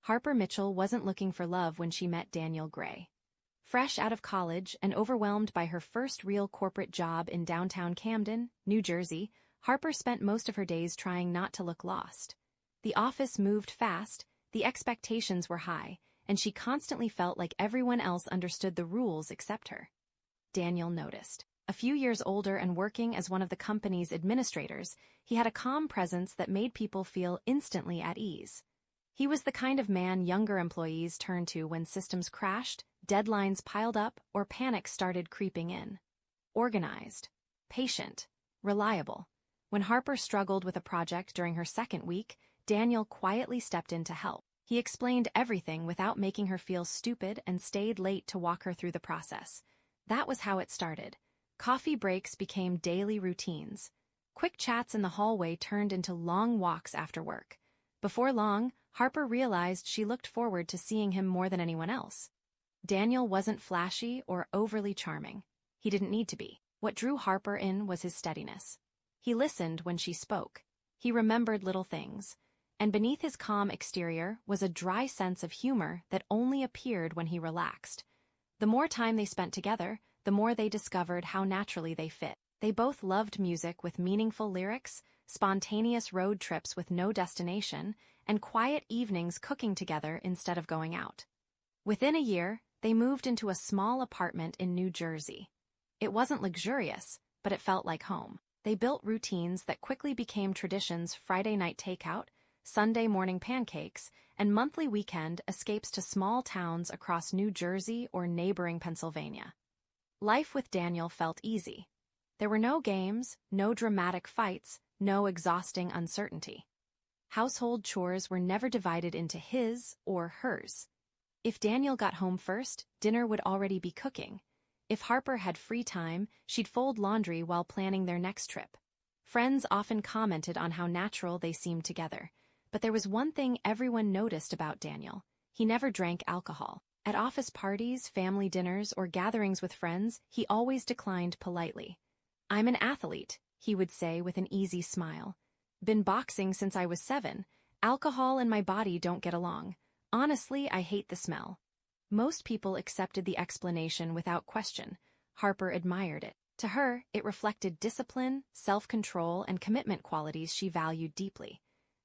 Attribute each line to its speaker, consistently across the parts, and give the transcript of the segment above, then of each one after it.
Speaker 1: Harper Mitchell wasn't looking for love when she met Daniel Gray. Fresh out of college and overwhelmed by her first real corporate job in downtown Camden, New Jersey, Harper spent most of her days trying not to look lost. The office moved fast, the expectations were high, and she constantly felt like everyone else understood the rules except her. Daniel noticed. A few years older and working as one of the company's administrators, he had a calm presence that made people feel instantly at ease. He was the kind of man younger employees turned to when systems crashed, deadlines piled up, or panic started creeping in. Organized, patient, reliable. When Harper struggled with a project during her second week, Daniel quietly stepped in to help. He explained everything without making her feel stupid and stayed late to walk her through the process. That was how it started. Coffee breaks became daily routines. Quick chats in the hallway turned into long walks after work. Before long, Harper realized she looked forward to seeing him more than anyone else. Daniel wasn't flashy or overly charming. He didn't need to be. What drew Harper in was his steadiness. He listened when she spoke. He remembered little things. And beneath his calm exterior was a dry sense of humor that only appeared when he relaxed. The more time they spent together, the more they discovered how naturally they fit. They both loved music with meaningful lyrics, spontaneous road trips with no destination, and quiet evenings cooking together instead of going out. Within a year, they moved into a small apartment in New Jersey. It wasn't luxurious, but it felt like home. They built routines that quickly became traditions: Friday night takeout, Sunday morning pancakes, and monthly weekend escapes to small towns across New Jersey or neighboring Pennsylvania. Life with Daniel felt easy. There were no games, no dramatic fights, no exhausting uncertainty. Household chores were never divided into his or hers. If Daniel got home first, dinner would already be cooking. If Harper had free time, she'd fold laundry while planning their next trip. Friends often commented on how natural they seemed together. But there was one thing everyone noticed about Daniel. He never drank alcohol. At office parties, family dinners, or gatherings with friends, he always declined politely. "I'm an athlete," he would say with an easy smile. "Been boxing since I was 7. Alcohol and my body don't get along. Honestly, I hate the smell." Most people accepted the explanation without question. Harper admired it. To her, it reflected discipline, self-control, and commitment qualities she valued deeply.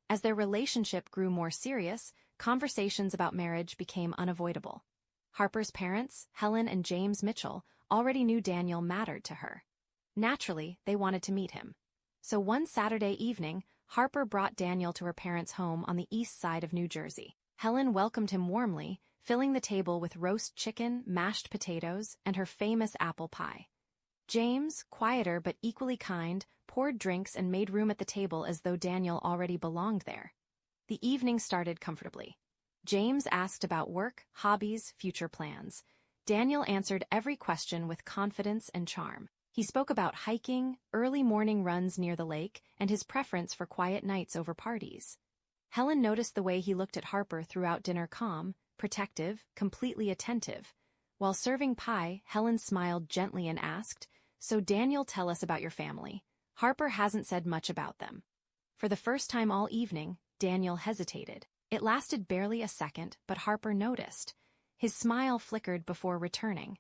Speaker 1: As their relationship grew more serious, conversations about marriage became unavoidable. Harper's parents, Helen and James Mitchell, already knew Daniel mattered to her. Naturally, they wanted to meet him. So one Saturday evening, Harper brought Daniel to her parents' home on the east side of New Jersey. Helen welcomed him warmly, filling the table with roast chicken, mashed potatoes, and her famous apple pie. James, quieter but equally kind, poured drinks and made room at the table as though Daniel already belonged there. The evening started comfortably. James asked about work, hobbies, future plans. Daniel answered every question with confidence and charm. He spoke about hiking, early morning runs near the lake, and his preference for quiet nights over parties. Helen noticed the way he looked at Harper throughout dinner: calm, protective, completely attentive. While serving pie, Helen smiled gently and asked, "So Daniel, tell us about your family." Harper hasn't said much about them. For the first time all evening, Daniel hesitated. It lasted barely a second, but Harper noticed. His smile flickered before returning.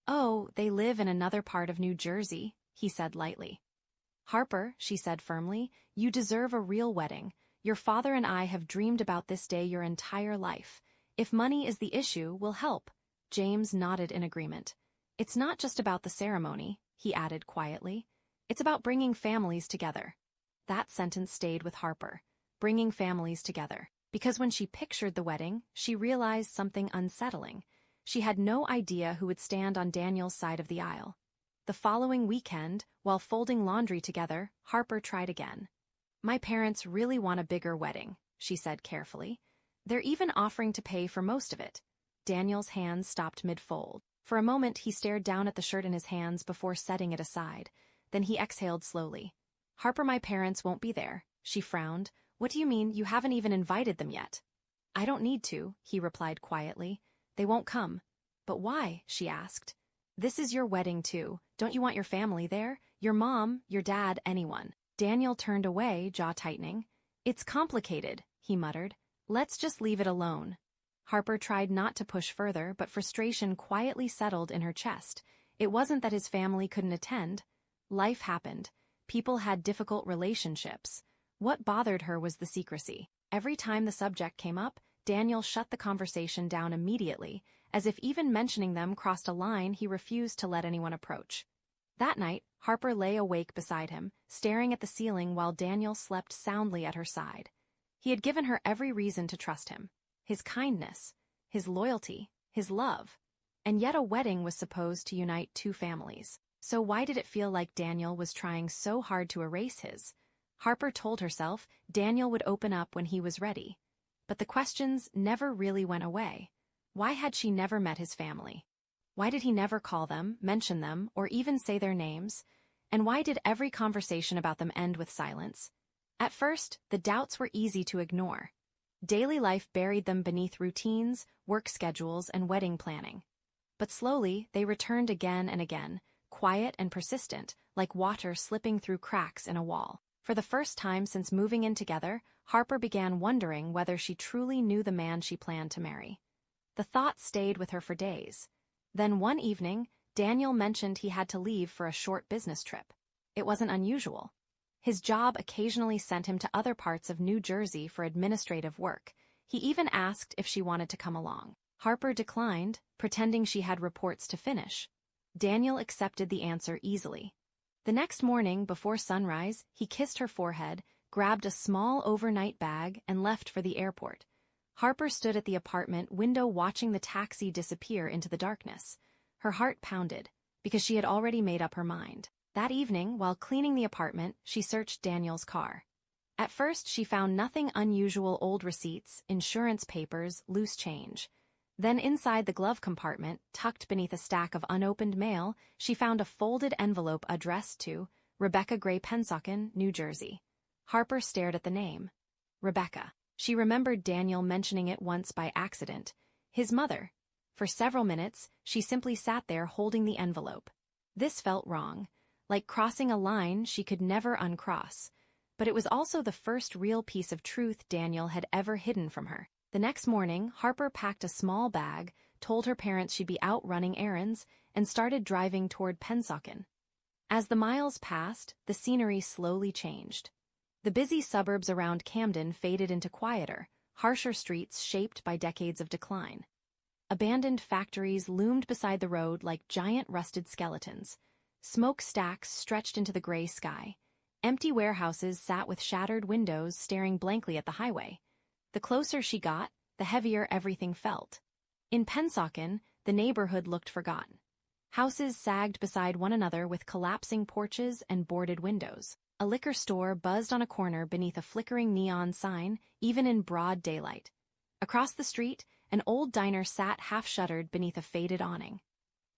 Speaker 1: "Oh, they live in another part of New Jersey," he said lightly. "Harper," she said firmly, "you deserve a real wedding. Your father and I have dreamed about this day your entire life. If money is the issue, we'll help." James nodded in agreement. "It's not just about the ceremony," he added quietly. "It's about bringing families together." That sentence stayed with Harper. Bringing families together. Because when she pictured the wedding, she realized something unsettling. She had no idea who would stand on Daniel's side of the aisle. The following weekend, while folding laundry together, Harper tried again. "My parents really want a bigger wedding," she said carefully. "They're even offering to pay for most of it." Daniel's hands stopped mid-fold. For a moment he stared down at the shirt in his hands before setting it aside. Then he exhaled slowly. "Harper, my parents won't be there." She frowned. "What do you mean? You haven't even invited them yet." "I don't need to," he replied quietly. "They won't come." "But why?" she asked. "This is your wedding too. Don't you want your family there? Your mom, your dad, anyone?" Daniel turned away, jaw tightening. "It's complicated," he muttered. Let's just leave it alone. Harper tried not to push further, but frustration quietly settled in her chest. It wasn't that his family couldn't attend. Life happened. People had difficult relationships. What bothered her was the secrecy. Every time the subject came up, Daniel shut the conversation down immediately, as if even mentioning them crossed a line he refused to let anyone approach. That night, Harper lay awake beside him, staring at the ceiling while Daniel slept soundly at her side. He had given her every reason to trust him. His kindness, his loyalty, his love. And yet a wedding was supposed to unite two families. So why did it feel like Daniel was trying so hard to erase his? Harper told herself Daniel would open up when he was ready. But the questions never really went away. Why had she never met his family? Why did he never call them, mention them, or even say their names? And why did every conversation about them end with silence? At first, the doubts were easy to ignore. Daily life buried them beneath routines, work schedules, and wedding planning. But slowly, they returned again and again, quiet and persistent, like water slipping through cracks in a wall. For the first time since moving in together, Harper began wondering whether she truly knew the man she planned to marry. The thought stayed with her for days. Then one evening, Daniel mentioned he had to leave for a short business trip. It wasn't unusual. His job occasionally sent him to other parts of New Jersey for administrative work. He even asked if she wanted to come along. Harper declined, pretending she had reports to finish. Daniel accepted the answer easily. The next morning, before sunrise, he kissed her forehead, grabbed a small overnight bag, and left for the airport. Harper stood at the apartment window watching the taxi disappear into the darkness. Her heart pounded, because she had already made up her mind. That evening, while cleaning the apartment, she searched Daniel's car. At first, she found nothing unusual: old receipts, insurance papers, loose change. Then inside the glove compartment, tucked beneath a stack of unopened mail, she found a folded envelope addressed to Rebecca Gray, Pennsauken, New Jersey. Harper stared at the name. Rebecca. She remembered Daniel mentioning it once by accident. His mother. For several minutes, she simply sat there holding the envelope. This felt wrong, like crossing a line she could never uncross. But it was also the first real piece of truth Daniel had ever hidden from her. The next morning, Harper packed a small bag, told her parents she'd be out running errands, and started driving toward Pennsauken. As the miles passed, the scenery slowly changed. The busy suburbs around Camden faded into quieter, harsher streets shaped by decades of decline. Abandoned factories loomed beside the road like giant rusted skeletons. Smokestacks stretched into the gray sky. Empty warehouses sat with shattered windows staring blankly at the highway. The closer she got, the heavier everything felt. In Pennsauken, the neighborhood looked forgotten. Houses sagged beside one another with collapsing porches and boarded windows. A liquor store buzzed on a corner beneath a flickering neon sign, even in broad daylight. Across the street, an old diner sat half-shuttered beneath a faded awning.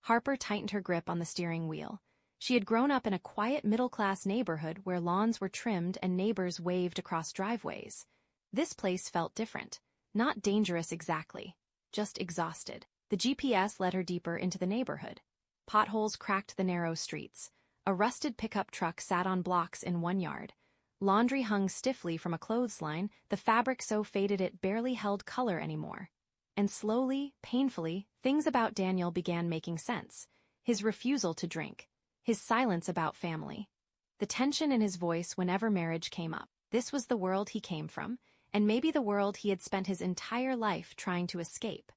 Speaker 1: Harper tightened her grip on the steering wheel. She had grown up in a quiet middle-class neighborhood where lawns were trimmed and neighbors waved across driveways. This place felt different. Not dangerous exactly, just exhausted. The GPS led her deeper into the neighborhood. Potholes cracked the narrow streets. A rusted pickup truck sat on blocks in one yard. Laundry hung stiffly from a clothesline, the fabric so faded it barely held color anymore. And slowly, painfully, things about Daniel began making sense. His refusal to drink. His silence about family. The tension in his voice whenever marriage came up. This was the world he came from, and maybe the world he had spent his entire life trying to escape.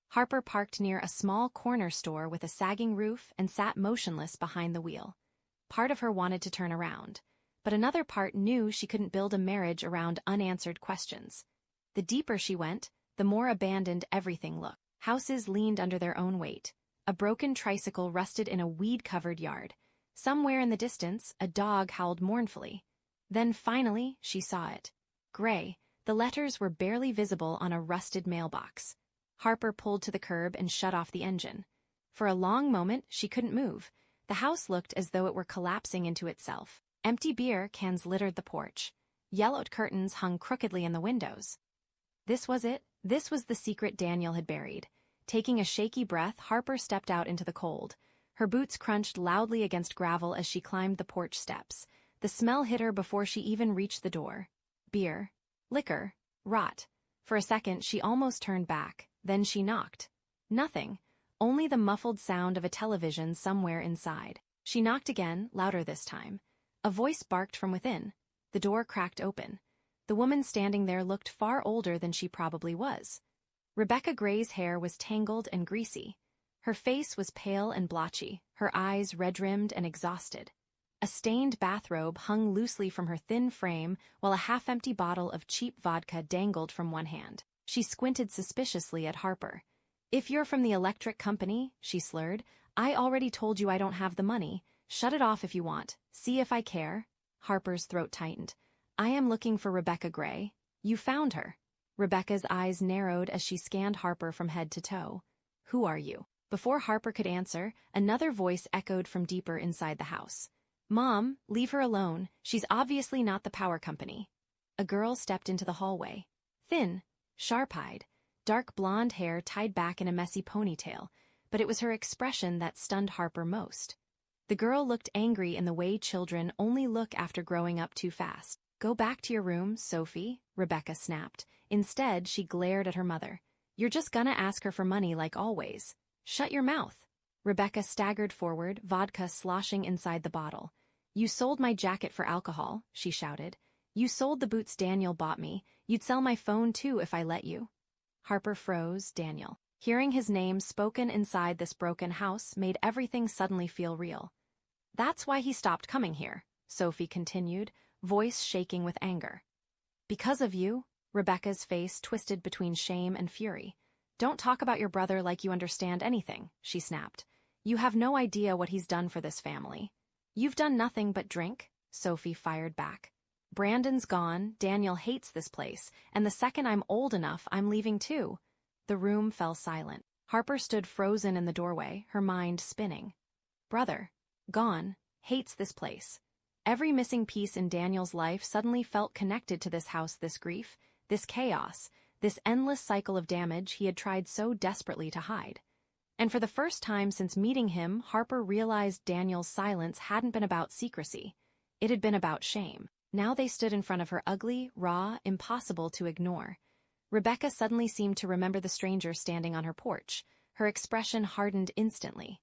Speaker 1: Harper parked near a small corner store with a sagging roof and sat motionless behind the wheel. Part of her wanted to turn around, but another part knew she couldn't build a marriage around unanswered questions. The deeper she went, the more abandoned everything looked. Houses leaned under their own weight. A broken tricycle rusted in a weed-covered yard. Somewhere in the distance, a dog howled mournfully. Then finally, she saw it. Gray, the letters were barely visible on a rusted mailbox. Harper pulled to the curb and shut off the engine. For a long moment, she couldn't move. The house looked as though it were collapsing into itself. Empty beer cans littered the porch. Yellowed curtains hung crookedly in the windows. This was it. This was the secret Daniel had buried. Taking a shaky breath, Harper stepped out into the cold. Her boots crunched loudly against gravel as she climbed the porch steps. The smell hit her before she even reached the door. Beer. Liquor. Rot. For a second, she almost turned back. Then she knocked. Nothing. Only the muffled sound of a television somewhere inside. She knocked again, louder this time. A voice barked from within. The door cracked open. The woman standing there looked far older than she probably was. Rebecca Gray's hair was tangled and greasy. Her face was pale and blotchy, her eyes red-rimmed and exhausted. A stained bathrobe hung loosely from her thin frame, while a half-empty bottle of cheap vodka dangled from one hand. She squinted suspiciously at Harper. "If you're from the electric company," she slurred, "I already told you I don't have the money. Shut it off if you want. See if I care." Harper's throat tightened. "I am looking for Rebecca Gray. You found her." Rebecca's eyes narrowed as she scanned Harper from head to toe. "Who are you?" Before Harper could answer, another voice echoed from deeper inside the house. "Mom, leave her alone. She's obviously not the power company." A girl stepped into the hallway. Thin, sharp-eyed, dark blonde hair tied back in a messy ponytail, but it was her expression that stunned Harper most. The girl looked angry in the way children only look after growing up too fast. "Go back to your room, Sophie," Rebecca snapped. Instead, she glared at her mother. "You're just gonna ask her for money like always. Shut your mouth." Rebecca staggered forward, vodka sloshing inside the bottle. "You sold my jacket for alcohol," she shouted. "You sold the boots Daniel bought me. You'd sell my phone too if I let you." Harper froze. Daniel. Hearing his name spoken inside this broken house made everything suddenly feel real. "That's why he stopped coming here," Sophie continued, voice shaking with anger. "Because of you?" Rebecca's face twisted between shame and fury. "Don't talk about your brother like you understand anything," she snapped. "You have no idea what he's done for this family." "You've done nothing but drink," Sophie fired back. "Brandon's gone, Daniel hates this place, and the second I'm old enough, I'm leaving too." The room fell silent. Harper stood frozen in the doorway, her mind spinning. Brother. Gone. Hates this place. Every missing piece in Daniel's life suddenly felt connected to this house, this grief, this chaos, this endless cycle of damage he had tried so desperately to hide. And for the first time since meeting him, Harper realized Daniel's silence hadn't been about secrecy. It had been about shame. Now they stood in front of her ugly, raw, impossible to ignore. Rebecca suddenly seemed to remember the stranger standing on her porch. Her expression hardened instantly.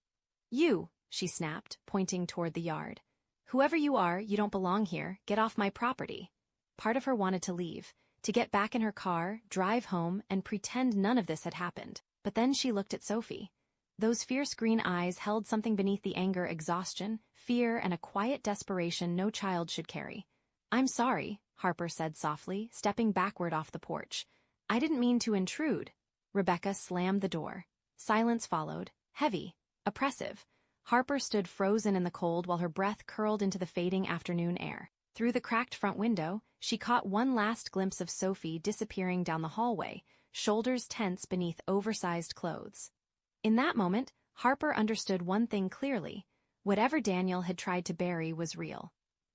Speaker 1: "You," she snapped, pointing toward the yard. "Whoever you are, you don't belong here. Get off my property." Part of her wanted to leave, to get back in her car, drive home, and pretend none of this had happened. But then she looked at Sophie. Those fierce green eyes held something beneath the anger, exhaustion, fear, and a quiet desperation no child should carry. "I'm sorry," Harper said softly, stepping backward off the porch. "I didn't mean to intrude." Rebecca slammed the door. Silence followed, heavy, oppressive. Harper stood frozen in the cold while her breath curled into the fading afternoon air. Through the cracked front window, she caught one last glimpse of Sophie disappearing down the hallway, shoulders tense beneath oversized clothes. In that moment, Harper understood one thing clearly. Whatever Daniel had tried to bury was real.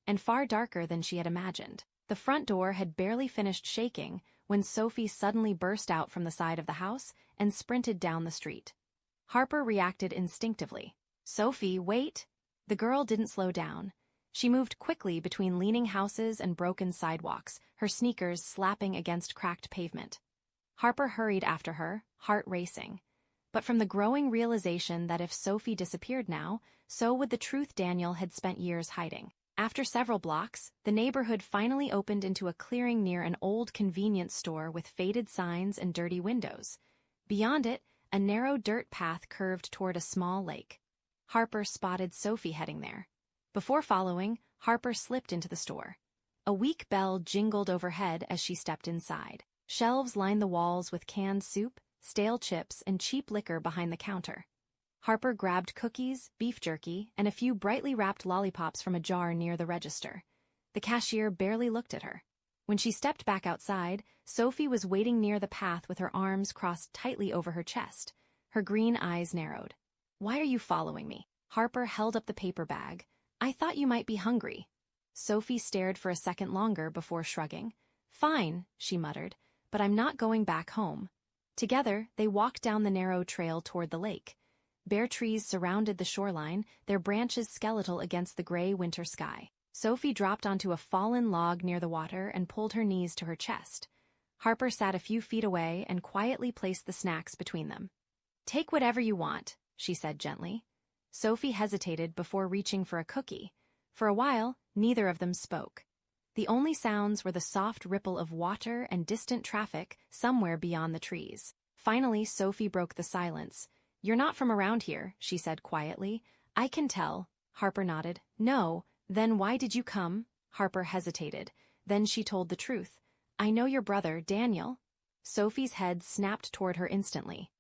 Speaker 1: And far darker than she had imagined. The front door had barely finished shaking when Sophie suddenly burst out from the side of the house and sprinted down the street. Harper reacted instinctively. "Sophie, wait!" The girl didn't slow down. She moved quickly between leaning houses and broken sidewalks, her sneakers slapping against cracked pavement. Harper hurried after her, heart racing. But from the growing realization that if Sophie disappeared now, so would the truth Daniel had spent years hiding. After several blocks, the neighborhood finally opened into a clearing near an old convenience store with faded signs and dirty windows. Beyond it, a narrow dirt path curved toward a small lake. Harper spotted Sophie heading there. Before following, Harper slipped into the store. A weak bell jingled overhead as she stepped inside. Shelves lined the walls with canned soup, stale chips, and cheap liquor behind the counter. Harper grabbed cookies, beef jerky, and a few brightly wrapped lollipops from a jar near the register. The cashier barely looked at her. When she stepped back outside, Sophie was waiting near the path with her arms crossed tightly over her chest. Her green eyes narrowed. "Why are you following me?" Harper held up the paper bag. "I thought you might be hungry." Sophie stared for a second longer before shrugging. "Fine," she muttered, "but I'm not going back home." Together, they walked down the narrow trail toward the lake. Bare trees surrounded the shoreline, their branches skeletal against the gray winter sky. Sophie dropped onto a fallen log near the water and pulled her knees to her chest. Harper sat a few feet away and quietly placed the snacks between them. "Take whatever you want," she said gently. Sophie hesitated before reaching for a cookie. For a while, neither of them spoke. The only sounds were the soft ripple of water and distant traffic somewhere beyond the trees. Finally, Sophie broke the silence. "You're not from around here," she said quietly. "I can tell." Harper nodded. "No. Then why did you come?" Harper hesitated. Then she told the truth. "I know your brother, Daniel." Sophie's head snapped toward her instantly.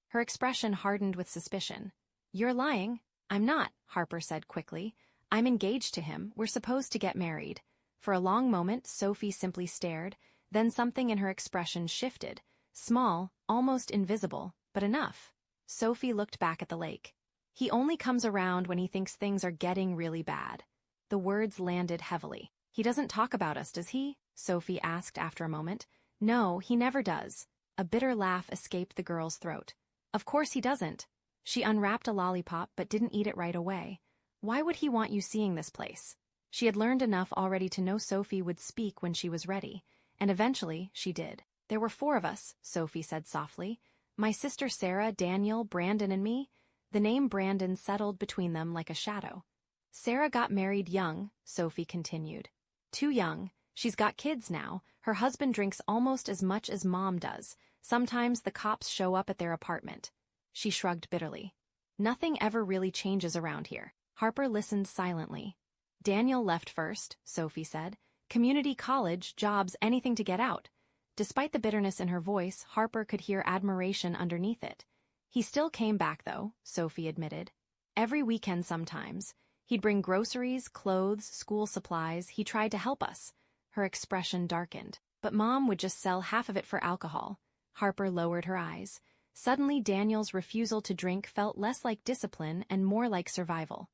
Speaker 1: Her expression hardened with suspicion. "You're lying." "I'm not," Harper said quickly. "I'm engaged to him. We're supposed to get married." For a long moment, Sophie simply stared. Then something in her expression shifted. Small, almost invisible, but enough. Sophie looked back at the lake. "He only comes around when he thinks things are getting really bad." The words landed heavily. "He doesn't talk about us, does he?" Sophie asked after a moment. "No, he never does." A bitter laugh escaped the girl's throat. "Of course he doesn't." She unwrapped a lollipop but didn't eat it right away. "Why would he want you seeing this place?" She had learned enough already to know Sophie would speak when she was ready, and eventually she did. "There were 4 of us," Sophie said softly. "My sister Sarah, Daniel, Brandon, and me." The name Brandon settled between them like a shadow. "Sarah got married young," Sophie continued. "Too young. She's got kids now. Her husband drinks almost as much as Mom does. Sometimes the cops show up at their apartment." She shrugged bitterly. "Nothing ever really changes around here." Harper listened silently. "Daniel left first," Sophie said. "Community college, jobs, anything to get out." Despite the bitterness in her voice, Harper could hear admiration underneath it. "He still came back, though," Sophie admitted. "Every weekend sometimes. He'd bring groceries, clothes, school supplies. He tried to help us." Her expression darkened. "But Mom would just sell half of it for alcohol." Harper lowered her eyes. Suddenly, Daniel's refusal to drink felt less like discipline and more like survival.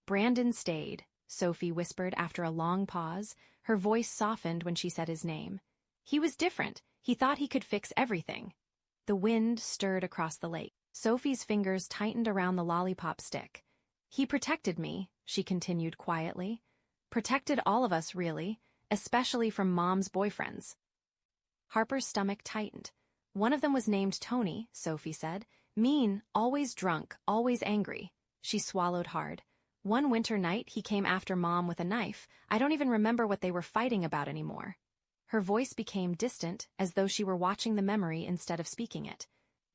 Speaker 1: "Brandon stayed," Sophie whispered after a long pause. Her voice softened when she said his name. "He was different. He thought he could fix everything." The wind stirred across the lake. Sophie's fingers tightened around the lollipop stick. "He protected me," she continued quietly. "Protected all of us, really, especially from Mom's boyfriends." Harper's stomach tightened. "One of them was named Tony," Sophie said. "Mean, always drunk, always angry." She swallowed hard. "One winter night, he came after Mom with a knife. I don't even remember what they were fighting about anymore." Her voice became distant, as though she were watching the memory instead of speaking it.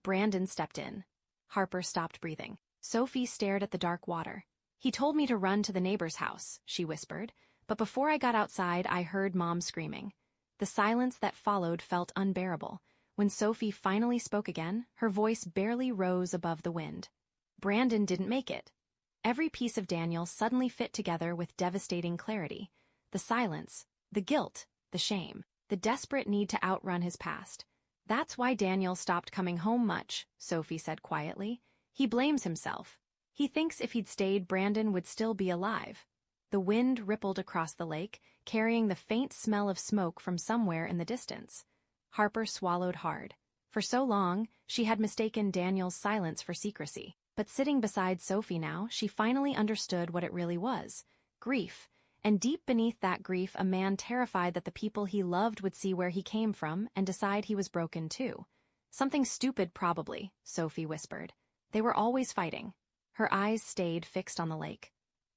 Speaker 1: Brandon stepped in. Harper stopped breathing. Sophie stared at the dark water. "He told me to run to the neighbor's house," she whispered. "But before I got outside, I heard Mom screaming." The silence that followed felt unbearable. When Sophie finally spoke again, her voice barely rose above the wind. "Brandon didn't make it." Every piece of Daniel suddenly fit together with devastating clarity. The silence, the guilt, the shame, the desperate need to outrun his past. "That's why Daniel stopped coming home much," Sophie said quietly. "He blames himself. He thinks if he'd stayed, Brandon would still be alive." The wind rippled across the lake, carrying the faint smell of smoke from somewhere in the distance. Harper swallowed hard. For so long, she had mistaken Daniel's silence for secrecy. But sitting beside Sophie now, she finally understood what it really was. Grief. And deep beneath that grief, a man terrified that the people he loved would see where he came from and decide he was broken too. "Something stupid, probably," Sophie whispered. "They were always fighting." Her eyes stayed fixed on the lake.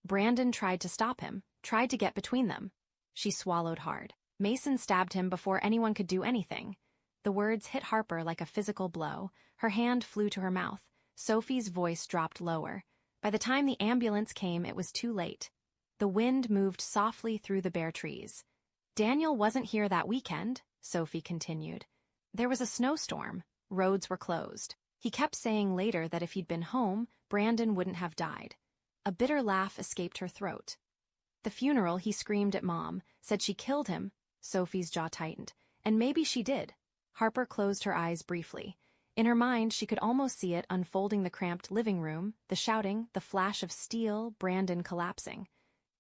Speaker 1: "Brandon tried to stop him, tried to get between them." She swallowed hard. "Mason stabbed him before anyone could do anything." The words hit Harper like a physical blow. Her hand flew to her mouth. Sophie's voice dropped lower. By the time the ambulance came, it was too late. The wind moved softly through the bare trees. "Daniel wasn't here that weekend," Sophie continued. "There was a snowstorm. Roads were closed. He kept saying later that if he'd been home, Brandon wouldn't have died." A bitter laugh escaped her throat. "The funeral, he screamed at Mom, said she killed him." Sophie's jaw tightened. "And maybe she did." Harper closed her eyes briefly. In her mind, she could almost see it unfolding: the cramped living room, the shouting, the flash of steel, Brandon collapsing.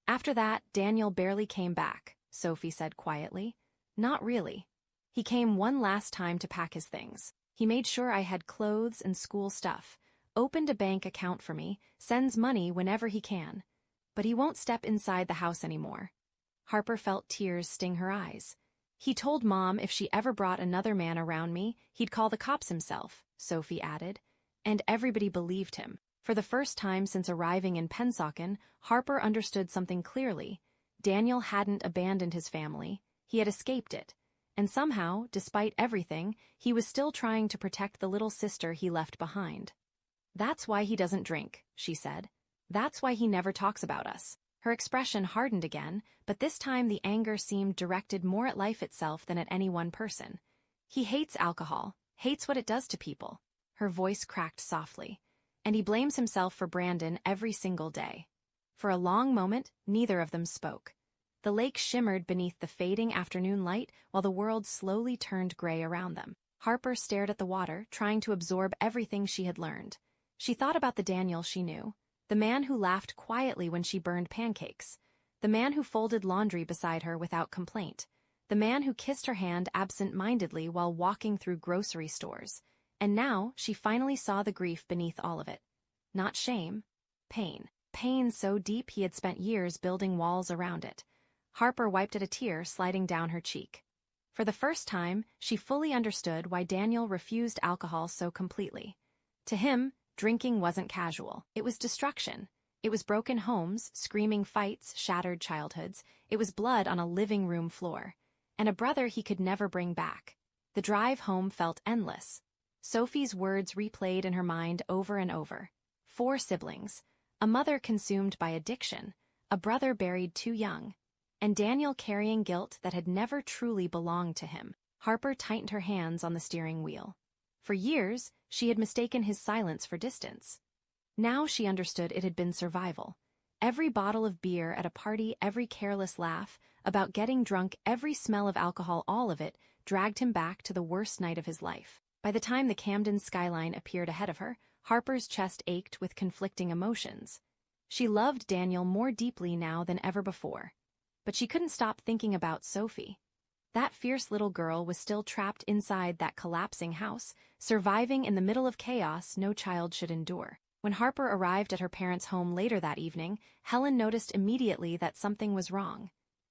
Speaker 1: "After that, Daniel barely came back," Sophie said quietly. "Not really. He came one last time to pack his things. He made sure I had clothes and school stuff, opened a bank account for me, sends money whenever he can. But he won't step inside the house anymore." Harper felt tears sting her eyes. He told Mom if she ever brought another man around me, he'd call the cops himself, Sophie added. And everybody believed him. For the first time since arriving in Pennsauken, Harper understood something clearly. Daniel hadn't abandoned his family, he had escaped it. And somehow, despite everything, he was still trying to protect the little sister he left behind. "That's why he doesn't drink," she said. "That's why he never talks about us." Her expression hardened again, but this time the anger seemed directed more at life itself than at any one person. "He hates alcohol, hates what it does to people." Her voice cracked softly. "And he blames himself for Brandon every single day." For a long moment, neither of them spoke. The lake shimmered beneath the fading afternoon light while the world slowly turned gray around them. Harper stared at the water, trying to absorb everything she had learned. She thought about the Daniel she knew, the man who laughed quietly when she burned pancakes, the man who folded laundry beside her without complaint, the man who kissed her hand absent-mindedly while walking through grocery stores. And now she finally saw the grief beneath all of it. Not shame, pain. Pain so deep he had spent years building walls around it. Harper wiped at a tear sliding down her cheek. For the first time, she fully understood why Daniel refused alcohol so completely. To him, drinking wasn't casual. It was destruction. It was broken homes, screaming fights, shattered childhoods. It was blood on a living room floor. And a brother he could never bring back. The drive home felt endless. Sophie's words replayed in her mind over and over. 4 siblings. A mother consumed by addiction. A brother buried too young. And Daniel carrying guilt that had never truly belonged to him. Harper tightened her hands on the steering wheel. For years, she had mistaken his silence for distance. Now she understood it had been survival. Every bottle of beer at a party, every careless laugh, about getting drunk, every smell of alcohol, all of it, dragged him back to the worst night of his life. By the time the Camden skyline appeared ahead of her, Harper's chest ached with conflicting emotions. She loved Daniel more deeply now than ever before. But she couldn't stop thinking about Sophie. That fierce little girl was still trapped inside that collapsing house, surviving in the middle of chaos no child should endure. When Harper arrived at her parents' home later that evening, Helen noticed immediately that something was wrong.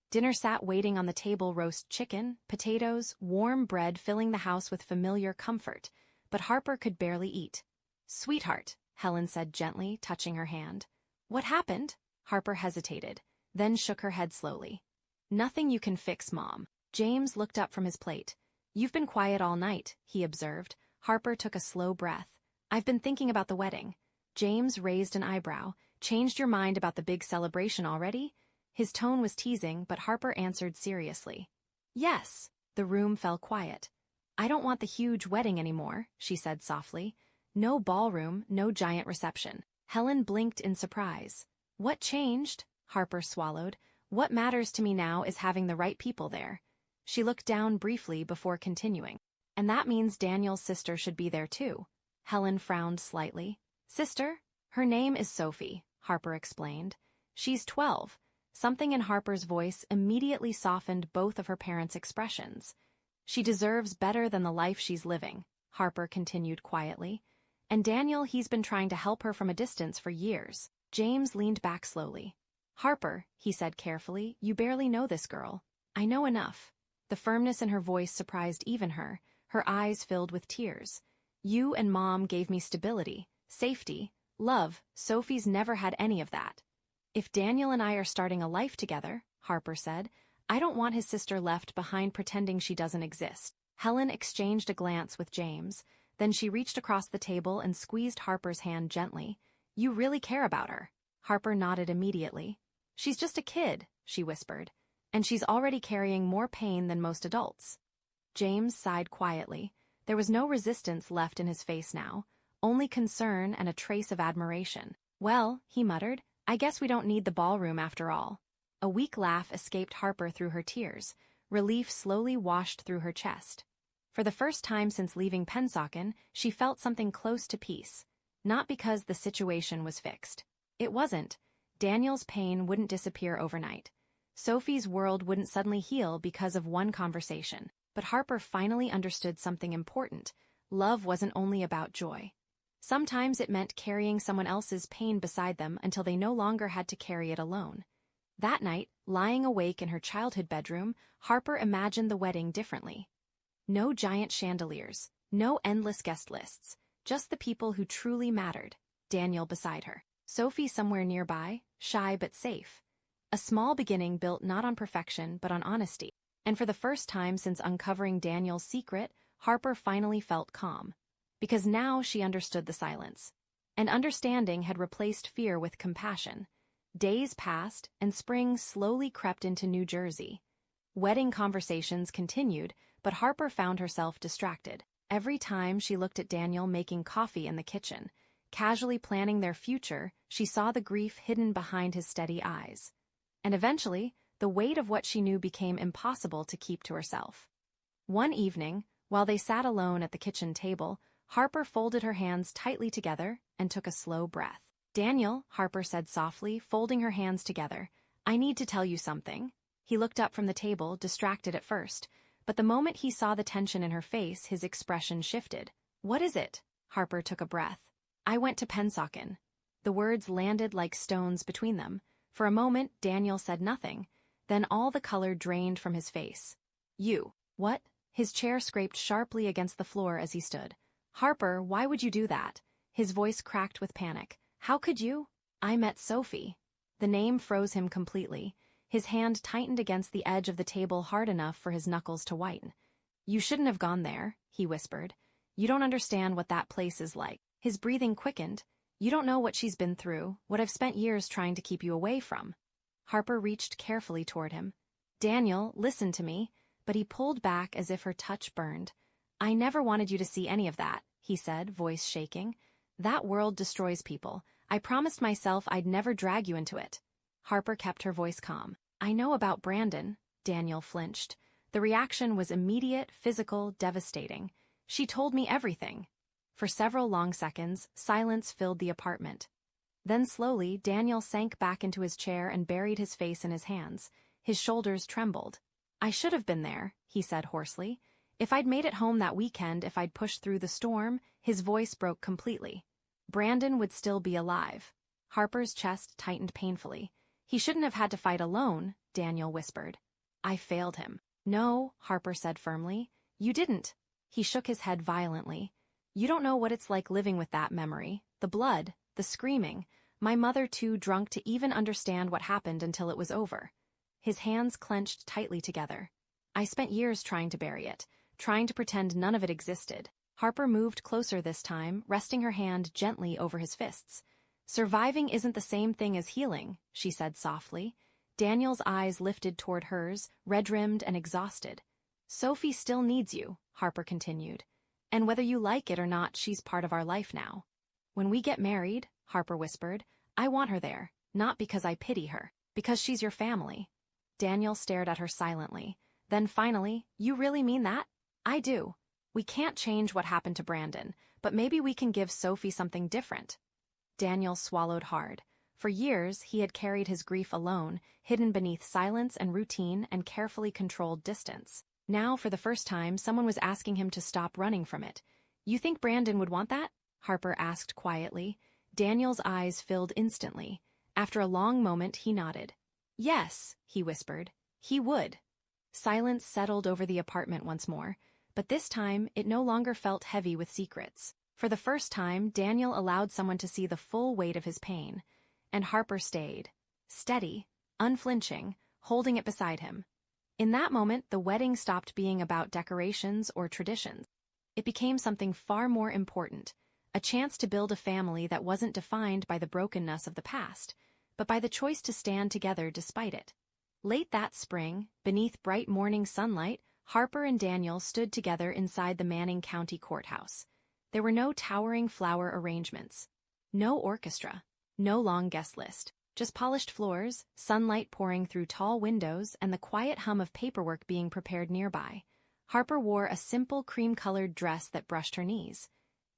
Speaker 1: Dinner sat waiting on the table: roast chicken, potatoes, warm bread filling the house with familiar comfort, but Harper could barely eat. "Sweetheart," Helen said gently, touching her hand. "What happened?" Harper hesitated, then shook her head slowly. "Nothing you can fix, Mom." James looked up from his plate. "You've been quiet all night," he observed. Harper took a slow breath. "I've been thinking about the wedding." James raised an eyebrow. "Changed your mind about the big celebration already?" His tone was teasing, but Harper answered seriously. "Yes." The room fell quiet. "I don't want the huge wedding anymore," she said softly. "No ballroom, no giant reception." Helen blinked in surprise. "What changed?" Harper swallowed. "What matters to me now is having the right people there." She looked down briefly before continuing. "And that means Daniel's sister should be there too." Helen frowned slightly. "Sister? Her name is Sophie," Harper explained. "She's 12. Something in Harper's voice immediately softened both of her parents' expressions. "She deserves better than the life she's living," Harper continued quietly. "And Daniel, he's been trying to help her from a distance for years." James leaned back slowly. "Harper," he said carefully, "you barely know this girl." "I know enough." The firmness in her voice surprised even her. Her eyes filled with tears. "You and Mom gave me stability, safety, love. Sophie's never had any of that." "If Daniel and I are starting a life together," Harper said, "I don't want his sister left behind pretending she doesn't exist." Helen exchanged a glance with James. Then she reached across the table and squeezed Harper's hand gently. "You really care about her?" Harper nodded immediately. "She's just a kid," she whispered. "And she's already carrying more pain than most adults." James sighed quietly. There was no resistance left in his face now, only concern and a trace of admiration. "Well," he muttered, "I guess we don't need the ballroom after all." A weak laugh escaped Harper through her tears. Relief slowly washed through her chest. For the first time since leaving Pennsauken, she felt something close to peace. Not because the situation was fixed. It wasn't. Daniel's pain wouldn't disappear overnight. Sophie's world wouldn't suddenly heal because of one conversation. But Harper finally understood something important. Love wasn't only about joy. Sometimes it meant carrying someone else's pain beside them until they no longer had to carry it alone. That night, lying awake in her childhood bedroom, Harper imagined the wedding differently. No giant chandeliers, no endless guest lists, just the people who truly mattered. Daniel beside her, Sophie somewhere nearby, shy but safe. A small beginning built not on perfection but on honesty. And for the first time since uncovering Daniel's secret, Harper finally felt calm. Because now she understood the silence. And understanding had replaced fear with compassion. Days passed, and spring slowly crept into New Jersey. Wedding conversations continued, but Harper found herself distracted. Every time she looked at Daniel making coffee in the kitchen, casually planning their future, she saw the grief hidden behind his steady eyes. And eventually, the weight of what she knew became impossible to keep to herself. One evening, while they sat alone at the kitchen table, Harper folded her hands tightly together and took a slow breath. "Daniel," Harper said softly, folding her hands together, "I need to tell you something." He looked up from the table, distracted at first, but the moment he saw the tension in her face, his expression shifted. "What is it?" Harper took a breath. "I went to Pennsauken." The words landed like stones between them. For a moment, Daniel said nothing. Then all the color drained from his face. "You. What?" His chair scraped sharply against the floor as he stood. "Harper, why would you do that?" His voice cracked with panic. "How could you?" "I met Sophie." The name froze him completely. His hand tightened against the edge of the table hard enough for his knuckles to whiten. "You shouldn't have gone there," he whispered. "You don't understand what that place is like." His breathing quickened. "You don't know what she's been through, what I've spent years trying to keep you away from." Harper reached carefully toward him. "Daniel, listen to me," but he pulled back as if her touch burned. "I never wanted you to see any of that," he said, voice shaking. "That world destroys people. I promised myself I'd never drag you into it." Harper kept her voice calm. "I know about Brandon." Daniel flinched. The reaction was immediate, physical, devastating. "She told me everything." For several long seconds, silence filled the apartment. Then slowly, Daniel sank back into his chair and buried his face in his hands. His shoulders trembled. "I should have been there," he said hoarsely. "If I'd made it home that weekend, if I'd pushed through the storm," his voice broke completely. "Brandon would still be alive." Harper's chest tightened painfully. "He shouldn't have had to fight alone," Daniel whispered. "I failed him." "No," Harper said firmly. "You didn't." He shook his head violently. "You don't know what it's like living with that memory. The blood, the screaming. My mother too drunk to even understand what happened until it was over." His hands clenched tightly together. "I spent years trying to bury it, trying to pretend none of it existed." Harper moved closer this time, resting her hand gently over his fists. "Surviving isn't the same thing as healing," she said softly. Daniel's eyes lifted toward hers, red-rimmed and exhausted. "Sophie still needs you," Harper continued. "And whether you like it or not, she's part of our life now." "When we get married," Harper whispered, "I want her there, not because I pity her, because she's your family." Daniel stared at her silently. Then finally, "You really mean that?" "I do. We can't change what happened to Brandon, but maybe we can give Sophie something different." Daniel swallowed hard. For years, he had carried his grief alone, hidden beneath silence and routine and carefully controlled distance. Now, for the first time, someone was asking him to stop running from it. "You think Brandon would want that?" Harper asked quietly. Daniel's eyes filled instantly. After a long moment, he nodded. "Yes," he whispered. "He would." Silence settled over the apartment once more, but this time it no longer felt heavy with secrets. For the first time, Daniel allowed someone to see the full weight of his pain. And Harper stayed. Steady, unflinching, holding it beside him. In that moment, the wedding stopped being about decorations or traditions. It became something far more important, a chance to build a family that wasn't defined by the brokenness of the past, but by the choice to stand together despite it. Late that spring, beneath bright morning sunlight, Harper and Daniel stood together inside the Manning County Courthouse. There were no towering flower arrangements, no orchestra, no long guest list, just polished floors, sunlight pouring through tall windows, and the quiet hum of paperwork being prepared nearby. Harper wore a simple cream-colored dress that brushed her knees.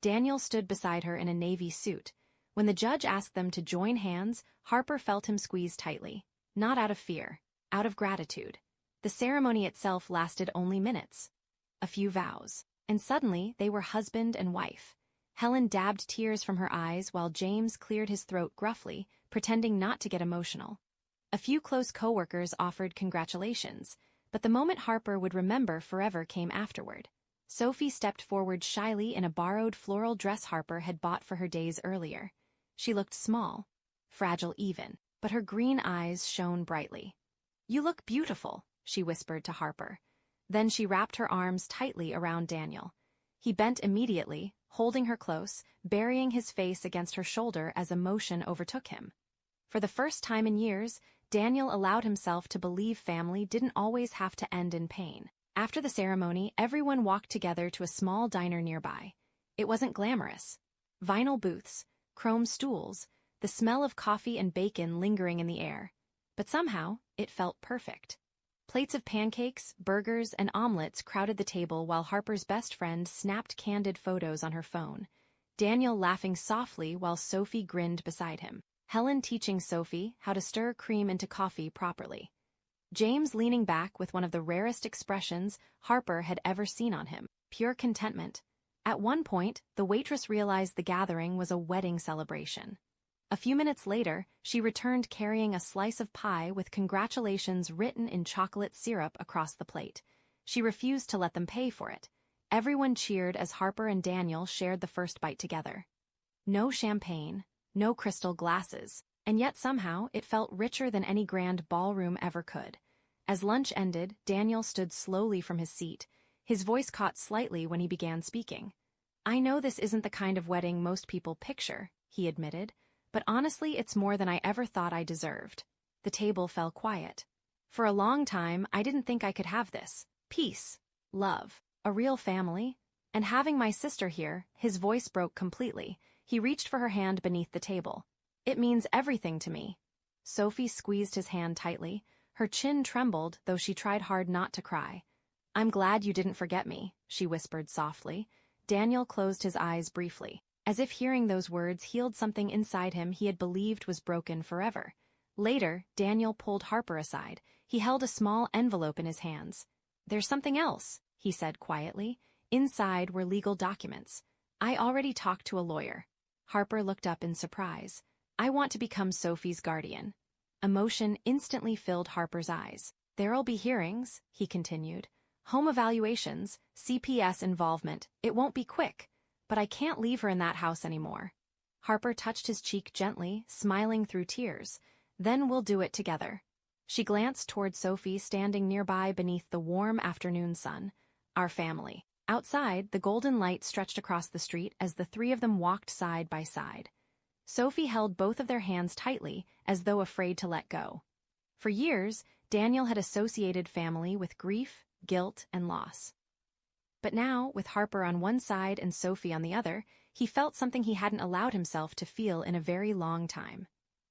Speaker 1: Daniel stood beside her in a navy suit. When the judge asked them to join hands, Harper felt him squeeze tightly, not out of fear, out of gratitude. The ceremony itself lasted only minutes. A few vows. And suddenly, they were husband and wife. Helen dabbed tears from her eyes while James cleared his throat gruffly, pretending not to get emotional. A few close coworkers offered congratulations, but the moment Harper would remember forever came afterward. Sophie stepped forward shyly in a borrowed floral dress Harper had bought for her days earlier. She looked small, fragile even, but her green eyes shone brightly. "You look beautiful," she whispered to Harper. Then she wrapped her arms tightly around Daniel. He bent immediately, holding her close, burying his face against her shoulder as emotion overtook him. For the first time in years, Daniel allowed himself to believe family didn't always have to end in pain. After the ceremony, everyone walked together to a small diner nearby. It wasn't glamorous. Vinyl booths, chrome stools, the smell of coffee and bacon lingering in the air. But somehow, it felt perfect. Plates of pancakes, burgers, and omelets crowded the table while Harper's best friend snapped candid photos on her phone, Daniel laughing softly while Sophie grinned beside him. Helen teaching Sophie how to stir cream into coffee properly. James leaning back with one of the rarest expressions Harper had ever seen on him, pure contentment. At one point, the waitress realized the gathering was a wedding celebration. A few minutes later, she returned carrying a slice of pie with congratulations written in chocolate syrup across the plate. She refused to let them pay for it. Everyone cheered as Harper and Daniel shared the first bite together. No champagne, no crystal glasses, and yet somehow it felt richer than any grand ballroom ever could. As lunch ended, Daniel stood slowly from his seat. His voice caught slightly when he began speaking. "I know this isn't the kind of wedding most people picture," he admitted, "but honestly it's more than I ever thought I deserved." The table fell quiet. "For a long time, I didn't think I could have this. Peace, love, a real family. And having my sister here," his voice broke completely. He reached for her hand beneath the table. "It means everything to me." Sophie squeezed his hand tightly. Her chin trembled, though she tried hard not to cry. "I'm glad you didn't forget me," she whispered softly. Daniel closed his eyes briefly, as if hearing those words healed something inside him he had believed was broken forever. Later, Daniel pulled Harper aside. He held a small envelope in his hands. "There's something else," he said quietly. Inside were legal documents. "I already talked to a lawyer." Harper looked up in surprise. "I want to become Sophie's guardian." Emotion instantly filled Harper's eyes. "There'll be hearings," he continued. "Home evaluations, CPS involvement. It won't be quick. But I can't leave her in that house anymore." Harper touched his cheek gently, smiling through tears. "Then we'll do it together." She glanced toward Sophie standing nearby beneath the warm afternoon sun. "Our family." Outside, the golden light stretched across the street as the three of them walked side by side. Sophie held both of their hands tightly, as though afraid to let go. For years, Daniel had associated family with grief, guilt, and loss. But now, with Harper on one side and Sophie on the other, he felt something he hadn't allowed himself to feel in a very long time.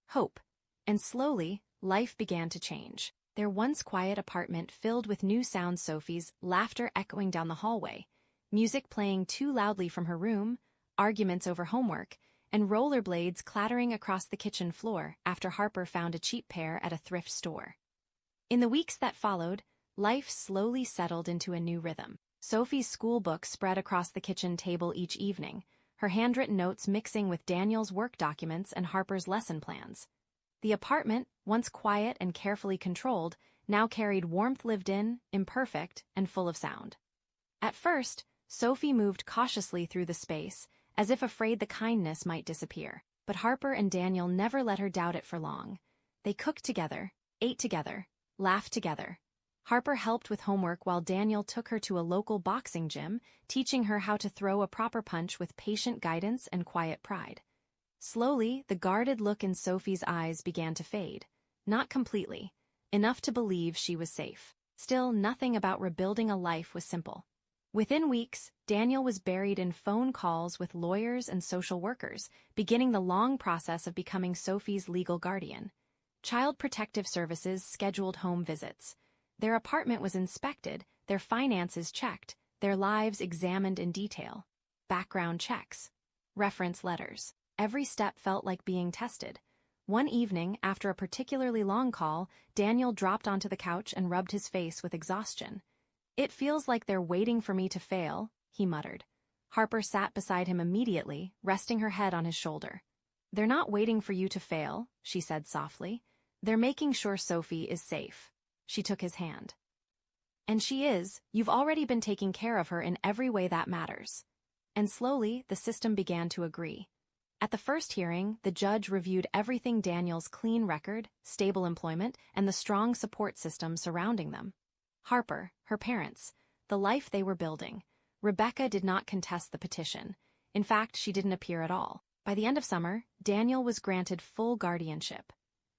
Speaker 1: Hope. And slowly, life began to change. Their once quiet apartment filled with new sounds, Sophie's laughter echoing down the hallway, music playing too loudly from her room, arguments over homework, and rollerblades clattering across the kitchen floor after Harper found a cheap pair at a thrift store. In the weeks that followed, life slowly settled into a new rhythm. Sophie's school book spread across the kitchen table each evening, her handwritten notes mixing with Daniel's work documents and Harper's lesson plans. The apartment, once quiet and carefully controlled, now carried warmth lived in, imperfect, and full of sound. At first, Sophie moved cautiously through the space, as if afraid the kindness might disappear. But Harper and Daniel never let her doubt it for long. They cooked together, ate together, laughed together. Harper helped with homework while Daniel took her to a local boxing gym, teaching her how to throw a proper punch with patient guidance and quiet pride. Slowly, the guarded look in Sophie's eyes began to fade. Not completely. Enough to believe she was safe. Still, nothing about rebuilding a life was simple. Within weeks, Daniel was buried in phone calls with lawyers and social workers, beginning the long process of becoming Sophie's legal guardian. Child Protective Services scheduled home visits. Their apartment was inspected, their finances checked, their lives examined in detail. Background checks. Reference letters. Every step felt like being tested. One evening, after a particularly long call, Daniel dropped onto the couch and rubbed his face with exhaustion. "It feels like they're waiting for me to fail," he muttered. Harper sat beside him immediately, resting her head on his shoulder. "They're not waiting for you to fail," she said softly. They're making sure Sophie is safe. She took his hand. And she is. You've already been taking care of her in every way that matters. And slowly, the system began to agree. At the first hearing, the judge reviewed everything: Daniel's clean record, stable employment, and the strong support system surrounding them. Harper, her parents, the life they were building. Rebecca did not contest the petition. In fact, she didn't appear at all. By the end of summer, Daniel was granted full guardianship.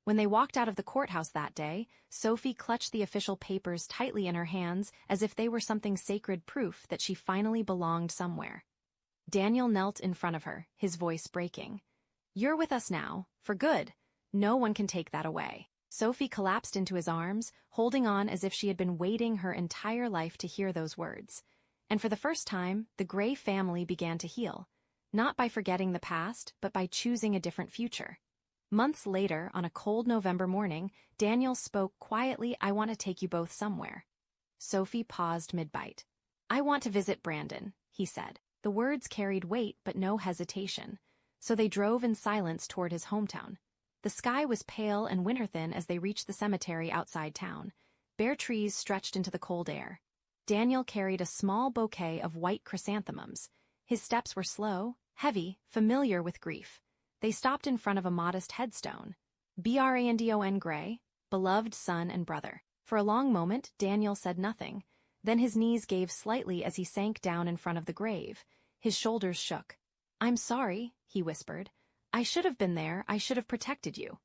Speaker 1: When they walked out of the courthouse that day, Sophie clutched the official papers tightly in her hands as if they were something sacred, proof that she finally belonged somewhere. Daniel knelt in front of her, his voice breaking. "You're with us now, for good. No one can take that away." Sophie collapsed into his arms, holding on as if she had been waiting her entire life to hear those words. And for the first time, the Gray family began to heal. Not by forgetting the past, but by choosing a different future. Months later, on a cold November morning, Daniel spoke quietly. "I want to take you both somewhere." Sophie paused mid-bite. "I want to visit Brandon," he said. The words carried weight but no hesitation, so they drove in silence toward his hometown. The sky was pale and winter-thin as they reached the cemetery outside town. Bare trees stretched into the cold air. Daniel carried a small bouquet of white chrysanthemums. His steps were slow, heavy, familiar with grief. They stopped in front of a modest headstone. Brandon Gray, beloved son and brother. For a long moment, Daniel said nothing. Then his knees gave slightly as he sank down in front of the grave. His shoulders shook. "I'm sorry," he whispered. "I should have been there. I should have protected you."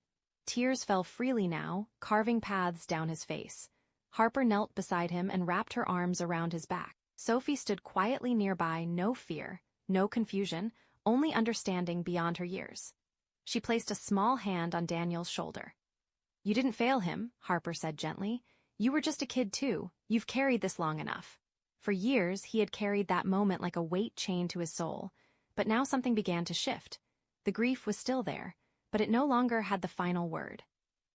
Speaker 1: Tears fell freely now, carving paths down his face. Harper knelt beside him and wrapped her arms around his back. Sophie stood quietly nearby, no fear, no confusion, only understanding beyond her years. She placed a small hand on Daniel's shoulder. "You didn't fail him," Harper said gently. "You were just a kid too. You've carried this long enough." For years, he had carried that moment like a weight chained to his soul. But now something began to shift. The grief was still there, but it no longer had the final word.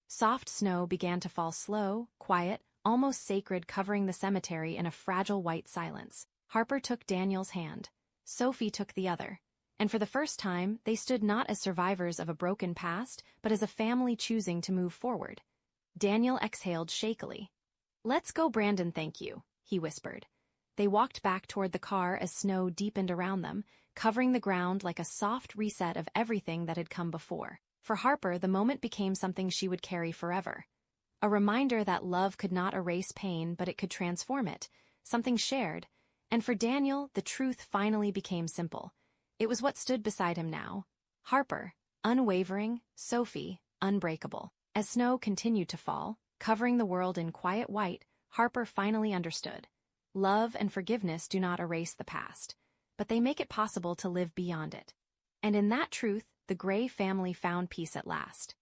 Speaker 1: Soft snow began to fall, slow, quiet, almost sacred, covering the cemetery in a fragile white silence. Harper took Daniel's hand. Sophie took the other. And for the first time, they stood not as survivors of a broken past, but as a family choosing to move forward. Daniel exhaled shakily. "Let's go, Brandon, thank you," he whispered. They walked back toward the car as snow deepened around them, covering the ground like a soft reset of everything that had come before. For Harper, the moment became something she would carry forever. A reminder that love could not erase pain, but it could transform it, something shared. And for Daniel, the truth finally became simple. It was what stood beside him now. Harper, unwavering; Sophie, unbreakable. As snow continued to fall, covering the world in quiet white, Harper finally understood. Love and forgiveness do not erase the past, but they make it possible to live beyond it. And in that truth, the Gray family found peace at last.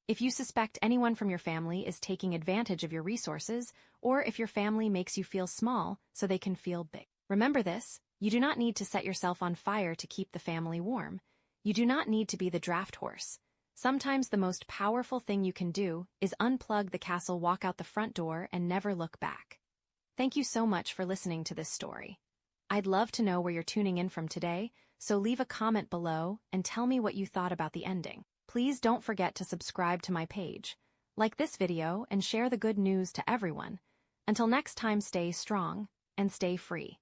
Speaker 1: If you suspect anyone from your family is taking advantage of your resources, or if your family makes you feel small so they can feel big, remember this: you do not need to set yourself on fire to keep the family warm. You do not need to be the draft horse. Sometimes the most powerful thing you can do is unplug the castle, walk out the front door, and never look back. Thank you so much for listening to this story. I'd love to know where you're tuning in from today, so leave a comment below and tell me what you thought about the ending. Please don't forget to subscribe to my page, like this video, and share the good news to everyone. Until next time, stay strong and stay free.